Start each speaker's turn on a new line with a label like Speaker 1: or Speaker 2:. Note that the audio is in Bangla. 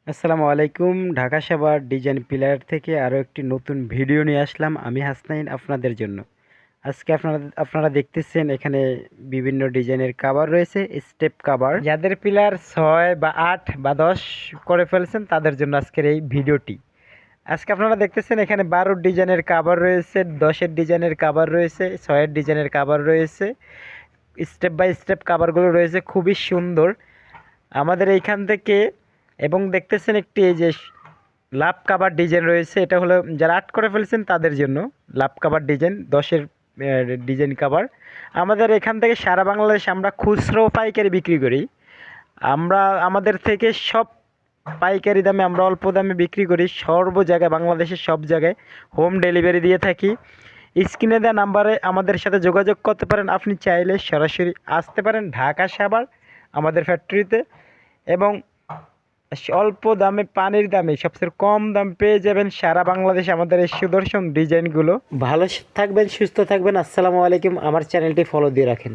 Speaker 1: আসসালামু আলাইকুম। ঢাকা সাভার ডিজাইন পিলার থেকে আরও একটি নতুন ভিডিও নিয়ে আসলাম আমি হাসনাইন আপনাদের জন্য। আজকে আপনারা দেখতেছেন এখানে বিভিন্ন ডিজাইনের কাভার রয়েছে, স্টেপ কাভার। যাদের পিলার 6 বা 8 বা 10 করে ফেলছেন তাদের জন্য আজকের এই ভিডিওটি। আজকে আপনারা দেখতেছেন এখানে 12 ডিজাইনের কাভার রয়েছে, 10-এর ডিজাইনের কাভার রয়েছে, 6-এর ডিজাইনের কাভার রয়েছে, স্টেপ বাই স্টেপ কাভারগুলো রয়েছে খুবই সুন্দর আমাদের এইখান থেকে। এবং দেখতেছেন একটি এই যে লাভ কাভার ডিজাইন রয়েছে, এটা হলো যারা আর্ট করে ফেলছেন তাদের জন্য লাভ কাভার ডিজাইন, 10-এর ডিজাইন কাভার। আমাদের এখান থেকে সারা বাংলাদেশ আমরা খুচরো পাইকারি বিক্রি করি। আমরা আমাদের থেকে সব পাইকারি দামে আমরা অল্প দামে বিক্রি করি সর্ব জায়গায়, বাংলাদেশের সব জায়গায় হোম ডেলিভারি দিয়ে থাকি। স্ক্রিনে দেওয়া নাম্বারে আমাদের সাথে যোগাযোগ করতে পারেন। আপনি চাইলে সরাসরি আসতে পারেন ঢাকা সাভার আমাদের ফ্যাক্টরিতে, এবং অল্প দামে পানির দামে সবচেয়ে কম দাম পেয়ে যাবেন সারা বাংলাদেশে আমাদের এই সুদর্শন ডিজাইনগুলো। ভালো থাকবেন, সুস্থ থাকবেন। আসসালামু আলাইকুম। আমার চ্যানেলটি ফলো দিয়ে রাখেন।